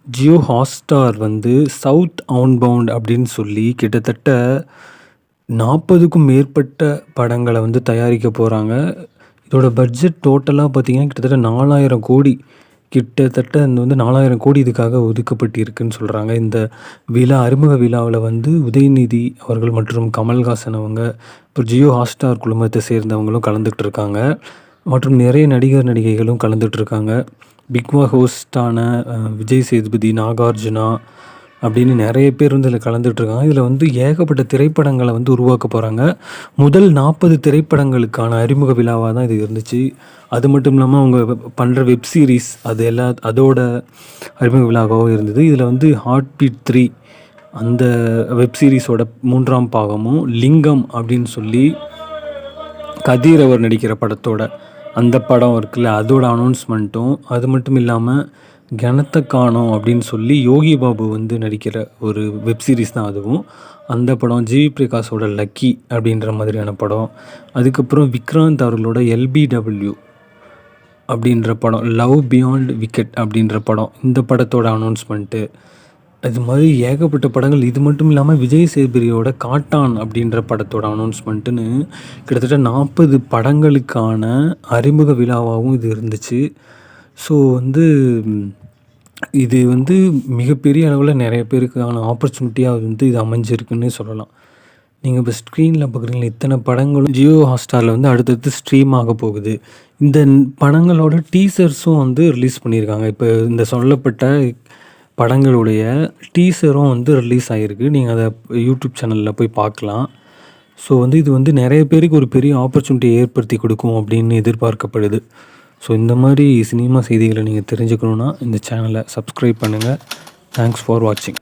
Jio Hotstar வந்து south அவுன்பவுண்ட் அப்படின்னு சொல்லி கிட்டத்தட்ட 40க்கும் மேற்பட்ட படங்கள வந்து தயாரிக்க போறாங்க. இதோட பட்ஜெட் டோட்டலா பார்த்தீங்கன்னா, கிட்டத்தட்ட 4000 கோடி கிட்டத்தட்ட வந்து 4000 கோடி இதுக்காக ஒதுக்கப்பட்டிருக்குன்னு சொல்றாங்க. இந்த அறிமுக விழாவுல வந்து உதயநிதி அவர்கள் மற்றும் கமல்ஹாசன் அவங்க, அப்புறம் ஜியோ ஹாட்ஸ்டார் குழுமத்த சேர்ந்தவங்களும் கலந்துட்டு இருக்காங்க. மற்றும் நிறைய நடிகர், நடிகைகளும் கலந்துட்டு இருக்காங்க. பிக் பாஸ் ஹோஸ்ட்டான விஜய் சேதுபதி, நாகார்ஜுனா அப்படின்னு நெறைய பேர் வந்து இதில கலந்துட்டுருக்காங்க. இதில வந்து ஏகப்பட்ட திரைப்படங்கள வந்து உருவாக்க போறாங்க. முதல் 40 திரைப்படங்களுக்கான அறிமுக விழாவா தான் இது இருந்துச்சு. அது மட்டும் இல்லாம அவங்க பண்ற வெப் சீரிஸ் அதோட அறிமுக விழாவாவும் இருந்தது. இதில வந்து ஹார்ட் பீட் 3 அந்த வெப் சீரிஸோட 3ஆம் பாகமும், லிங்கம் அப்படின்னு சொல்லி கதிர் அவர் நடிக்கிற படத்தோட அந்த படம் இருக்குல்ல, அதோட அனௌன்ஸ்மெண்ட்டும், அது மட்டும் இல்லாம "கெணத்த காணோம்" அப்படின்னு சொல்லி யோகி பாபு வந்து நடிக்கிற ஒரு வெப் சீரிஸ் தான் அதுவும். அந்த படம், ஜிவி பிரகாஷோட "லக்கி" அப்படின்ற மாதிரியான படம். அதுக்கப்புறம் விக்ராந்த் அவர்களோட "எல்பிடபிள்யூ" அப்படின்ற படம், "லவ் பியாண்ட் விக்கெட்" அப்படின்ற படம். இந்த படத்தோட அனௌன்ஸ்மெண்ட்டு. அது மாதிரி ஏகப்பட்ட படங்கள். இது மட்டும் இல்லாம விஜய் சேதுபதியோட "காட்டான்" அப்படின்ற படத்தோட அனௌன்ஸ்மெண்ட்டுன்னு கிட்டத்தட்ட 40 படங்களுக்கான அறிமுக விழாவாவும் இது இருந்துச்சு. ஸோ வந்து இது வந்து மிகப்பெரிய அளவுல நெறைய பேருக்கான ஆப்பர்ச்சுனிட்டியா வந்து இது அமைஞ்சிருக்குன்னே சொல்லலாம். நீங்க இப்ப ஸ்க்ரீன்ல பார்க்குறீங்களா, இத்தன படங்களும் ஜியோ ஹாட்ஸ்டார்ல வந்து அடுத்தடுத்து ஸ்ட்ரீம் ஆக போகுது. இந்த படங்களோட டீசர்ஸும் வந்து ரிலீஸ் பண்ணியிருக்காங்க. இப்ப இந்த சொல்லப்பட்ட படங்களுடைய டீசரும் வந்து ரிலீஸ் ஆயிருக்கு. நீங்க அத யூடியூப் சேனல்ல போய் பார்க்கலாம். ஸோ வந்து இது வந்து நெறைய பேருக்கு ஒரு பெரிய ஆப்பர்ச்சுனிட்டிய ஏற்படுத்தி கொடுக்கும் அப்படின்னு எதிர்பார்க்கப்படுது. ஸோ இந்த மாரி சினிமா செய்திகள நீங்க தெரிஞ்சுக்கணும்னா இந்த சேனல சப்ஸ்கிரைப் பண்ணுங்க. தேங்க்ஸ் ஃபார் வாட்சிங்.